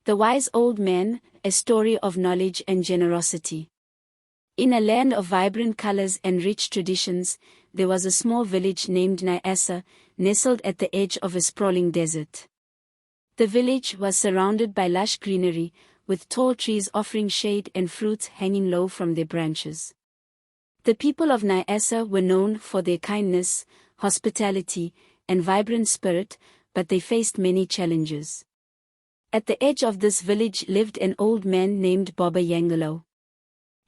The Wise Old Man, a story of knowledge and generosity. In a land of vibrant colors and rich traditions, there was a small village named Nyasa, nestled at the edge of a sprawling desert. The village was surrounded by lush greenery, with tall trees offering shade and fruits hanging low from their branches. The people of Nyasa were known for their kindness, hospitality, and vibrant spirit, but they faced many challenges. At the edge of this village lived an old man named Baba Yangolo.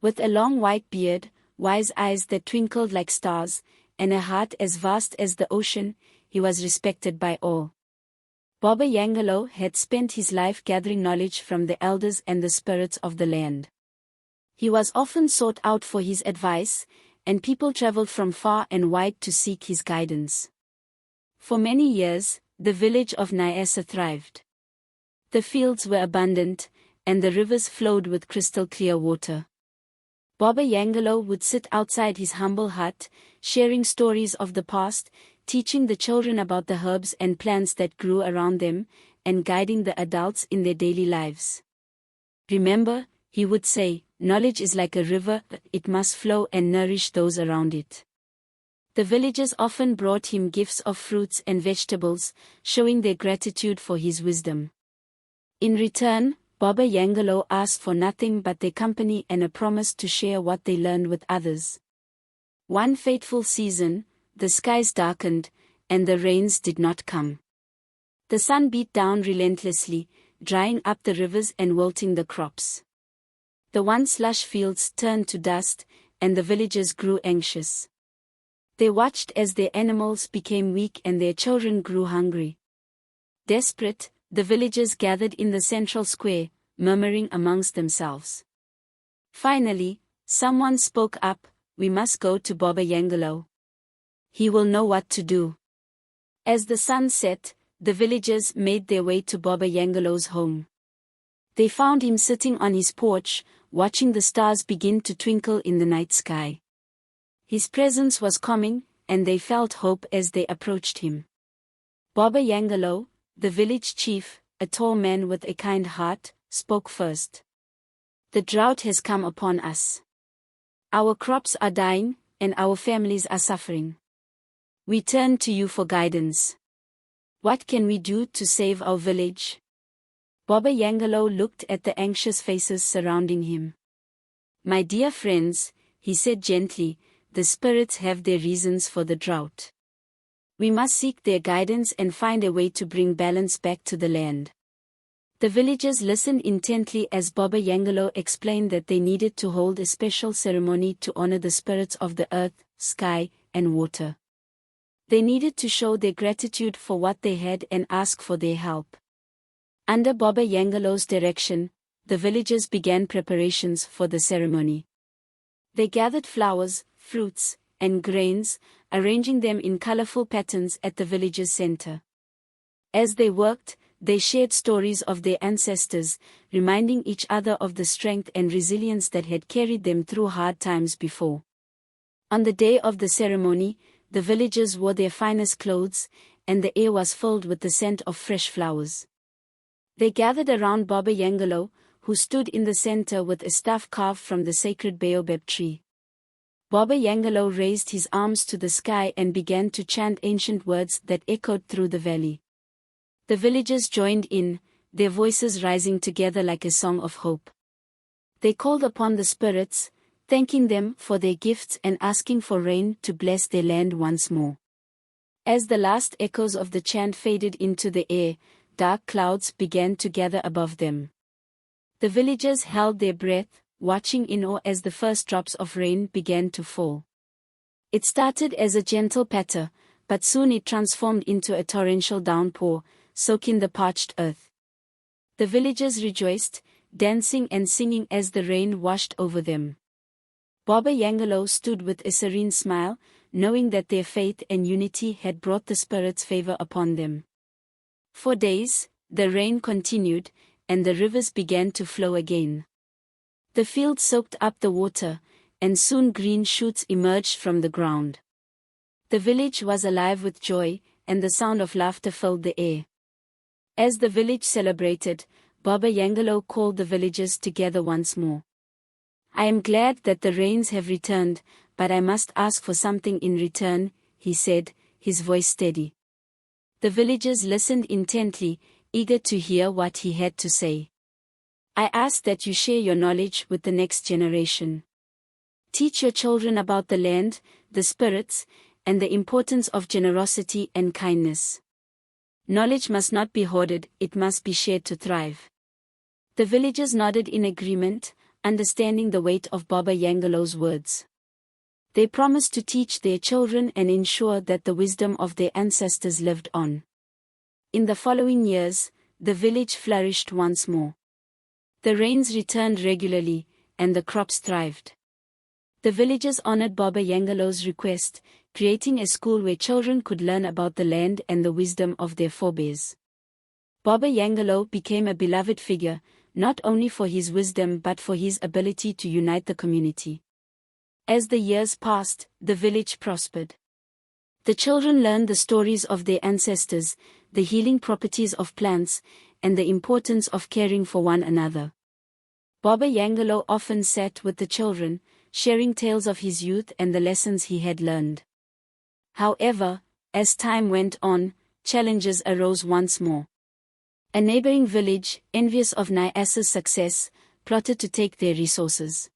With a long white beard, wise eyes that twinkled like stars, and a heart as vast as the ocean, he was respected by all. Baba Yangolo had spent his life gathering knowledge from the elders and the spirits of the land. He was often sought out for his advice, and people traveled from far and wide to seek his guidance. For many years, the village of Nyasa thrived. The fields were abundant, and the rivers flowed with crystal-clear water. Baba Yangolo would sit outside his humble hut, sharing stories of the past, teaching the children about the herbs and plants that grew around them, and guiding the adults in their daily lives. Remember, he would say, knowledge is like a river, it must flow and nourish those around it. The villagers often brought him gifts of fruits and vegetables, showing their gratitude for his wisdom. In return, Baba Yangolo asked for nothing but their company and a promise to share what they learned with others. One fateful season, the skies darkened, and the rains did not come. The sun beat down relentlessly, drying up the rivers and wilting the crops. The once lush fields turned to dust, and the villagers grew anxious. They watched as their animals became weak and their children grew hungry. Desperate, the villagers gathered in the central square, murmuring amongst themselves. Finally, someone spoke up, "We must go to Baba Yangolo. He will know what to do." As the sun set, the villagers made their way to Baba Yangolo's home. They found him sitting on his porch, watching the stars begin to twinkle in the night sky. His presence was calming, and they felt hope as they approached him. Baba Yangolo, the village chief, a tall man with a kind heart, spoke first. "The drought has come upon us. Our crops are dying, and our families are suffering. We turn to you for guidance. What can we do to save our village?" Baba Yangolo looked at the anxious faces surrounding him. "My dear friends," he said gently, "the spirits have their reasons for the drought. We must seek their guidance and find a way to bring balance back to the land." The villagers listened intently as Baba Yangolo explained that they needed to hold a special ceremony to honor the spirits of the earth, sky, and water. They needed to show their gratitude for what they had and ask for their help. Under Baba Yangolo's direction, the villagers began preparations for the ceremony. They gathered flowers, fruits, and grains, arranging them in colorful patterns at the village's center. As they worked, they shared stories of their ancestors, reminding each other of the strength and resilience that had carried them through hard times before. On the day of the ceremony, the villagers wore their finest clothes, and the air was filled with the scent of fresh flowers. They gathered around Baba Yangolo, who stood in the center with a staff carved from the sacred baobab tree. Baba Yangolo raised his arms to the sky and began to chant ancient words that echoed through the valley. The villagers joined in, their voices rising together like a song of hope. They called upon the spirits, thanking them for their gifts and asking for rain to bless their land once more. As the last echoes of the chant faded into the air, dark clouds began to gather above them. The villagers held their breath, watching in awe as the first drops of rain began to fall. It started as a gentle patter, but soon it transformed into a torrential downpour, soaking the parched earth. The villagers rejoiced, dancing and singing as the rain washed over them. Baba Yangolo stood with a serene smile, knowing that their faith and unity had brought the spirits' favor upon them. For days, the rain continued, and the rivers began to flow again. The fields soaked up the water, and soon green shoots emerged from the ground. The village was alive with joy, and the sound of laughter filled the air. As the village celebrated, Baba Yangolo called the villagers together once more. "I am glad that the rains have returned, but I must ask for something in return," he said, his voice steady. The villagers listened intently, eager to hear what he had to say. "I ask that you share your knowledge with the next generation. Teach your children about the land, the spirits, and the importance of generosity and kindness. Knowledge must not be hoarded, it must be shared to thrive." The villagers nodded in agreement, understanding the weight of Baba Yangolo's words. They promised to teach their children and ensure that the wisdom of their ancestors lived on. In the following years, the village flourished once more. The rains returned regularly, and the crops thrived. The villagers honored Baba Yangolo's request, creating a school where children could learn about the land and the wisdom of their forebears. Baba Yangolo became a beloved figure, not only for his wisdom but for his ability to unite the community. As the years passed, the village prospered. The children learned the stories of their ancestors, the healing properties of plants, and the importance of caring for one another. Baba Yangolo often sat with the children, sharing tales of his youth and the lessons he had learned. However, as time went on, challenges arose once more. A neighboring village, envious of Nyasa's success, plotted to take their resources.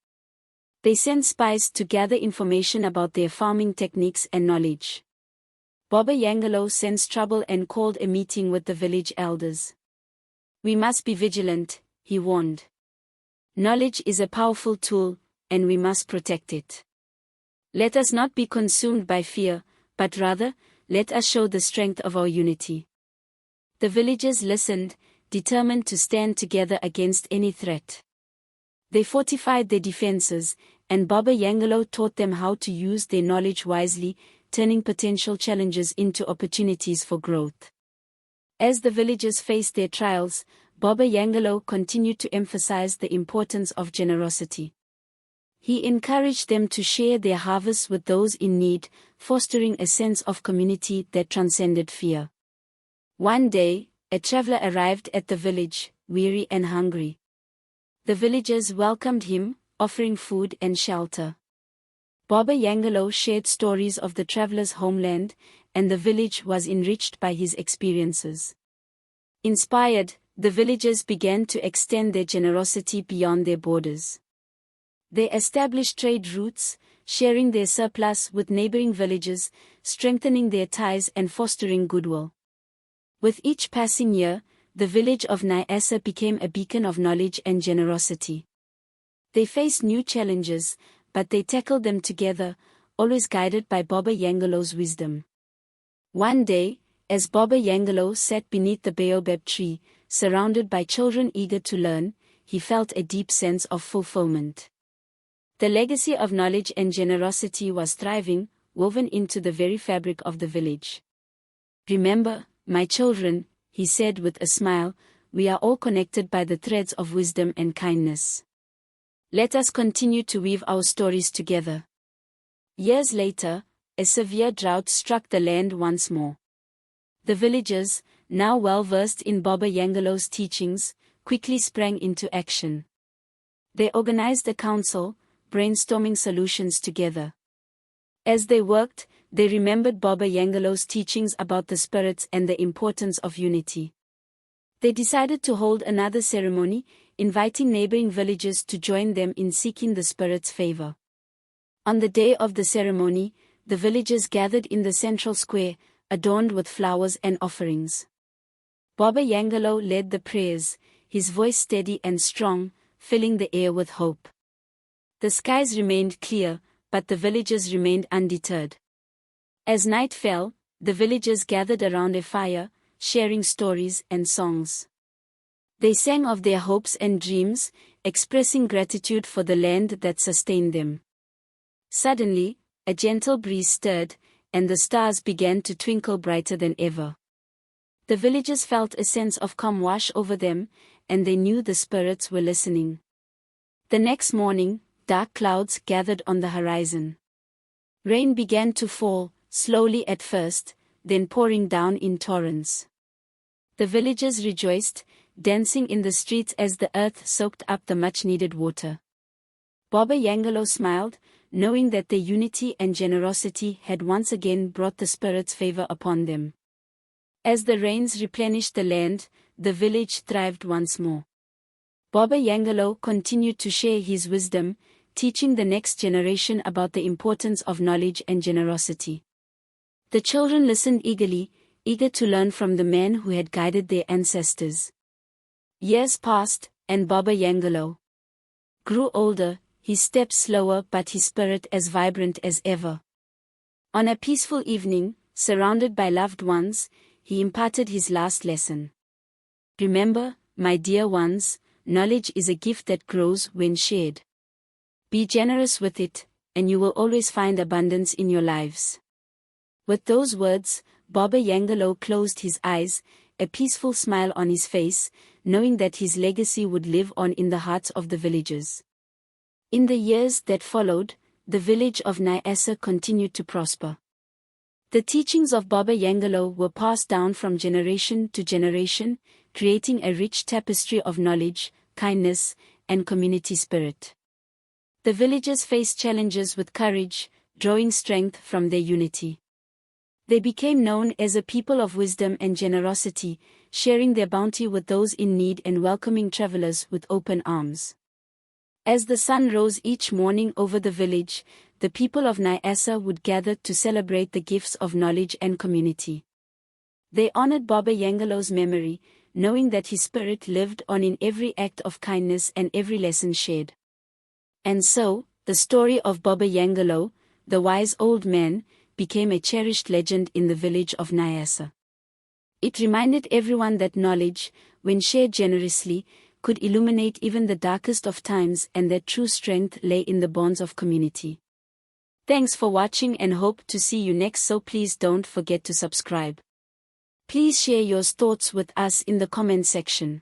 They sent spies to gather information about their farming techniques and knowledge. Baba Yangolo sensed trouble and called a meeting with the village elders. "We must be vigilant," he warned. "Knowledge is a powerful tool, and we must protect it. Let us not be consumed by fear, but rather, let us show the strength of our unity." The villagers listened, determined to stand together against any threat. They fortified their defenses, and Baba Yangolo taught them how to use their knowledge wisely, turning potential challenges into opportunities for growth. As the villagers faced their trials, Baba Yangolo continued to emphasize the importance of generosity. He encouraged them to share their harvests with those in need, fostering a sense of community that transcended fear. One day, a traveler arrived at the village, weary and hungry. The villagers welcomed him, offering food and shelter. Baba Yangolo shared stories of the traveler's homeland, and the village was enriched by his experiences. Inspired, the villagers began to extend their generosity beyond their borders. They established trade routes, sharing their surplus with neighboring villages, strengthening their ties and fostering goodwill. With each passing year, the village of Nyasa became a beacon of knowledge and generosity. They faced new challenges, but they tackled them together, always guided by Baba Yangolo's wisdom. One day, as Baba Yangolo sat beneath the baobab tree, surrounded by children eager to learn, he felt a deep sense of fulfillment. The legacy of knowledge and generosity was thriving, woven into the very fabric of the village. "Remember, my children," he said with a smile, "we are all connected by the threads of wisdom and kindness. Let us continue to weave our stories together." Years later, a severe drought struck the land once more. The villagers, now well versed in Baba Yangolo's teachings, quickly sprang into action. They organized a council, brainstorming solutions together. As they worked, they remembered Baba Yangolo's teachings about the spirits and the importance of unity. They decided to hold another ceremony, inviting neighboring villages to join them in seeking the spirits' favor. On the day of the ceremony, the villagers gathered in the central square, adorned with flowers and offerings. Baba Yangolo led the prayers, his voice steady and strong, filling the air with hope. The skies remained clear, but the villagers remained undeterred. As night fell, the villagers gathered around a fire, sharing stories and songs. They sang of their hopes and dreams, expressing gratitude for the land that sustained them. Suddenly, a gentle breeze stirred, and the stars began to twinkle brighter than ever. The villagers felt a sense of calm wash over them, and they knew the spirits were listening. The next morning, dark clouds gathered on the horizon. Rain began to fall, slowly at first, then pouring down in torrents. The villagers rejoiced, dancing in the streets as the earth soaked up the much-needed water. Baba Yangolo smiled, knowing that their unity and generosity had once again brought the spirit's favor upon them. As the rains replenished the land, the village thrived once more. Baba Yangolo continued to share his wisdom, teaching the next generation about the importance of knowledge and generosity. The children listened eagerly, eager to learn from the man who had guided their ancestors. Years passed, and Baba Yangolo grew older, his steps slower but his spirit as vibrant as ever. On a peaceful evening, surrounded by loved ones, he imparted his last lesson. Remember, my dear ones, knowledge is a gift that grows when shared. Be generous with it, and you will always find abundance in your lives. With those words, Baba Yangolo closed his eyes, a peaceful smile on his face, knowing that his legacy would live on in the hearts of the villagers. In the years that followed, the village of Nyasa continued to prosper. The teachings of Baba Yangolo were passed down from generation to generation, creating a rich tapestry of knowledge, kindness, and community spirit. The villagers faced challenges with courage, drawing strength from their unity. They became known as a people of wisdom and generosity, sharing their bounty with those in need and welcoming travelers with open arms. As the sun rose each morning over the village, the people of Nyasa would gather to celebrate the gifts of knowledge and community. They honored Baba Yangolo's memory, knowing that his spirit lived on in every act of kindness and every lesson shared. And so, the story of Baba Yangolo, the wise old man, became a cherished legend in the village of Nyasa. It reminded everyone that knowledge, when shared generously, could illuminate even the darkest of times and that true strength lay in the bonds of community. Thanks for watching and hope to see you next, so please don't forget to subscribe. Please share your thoughts with us in the comment section.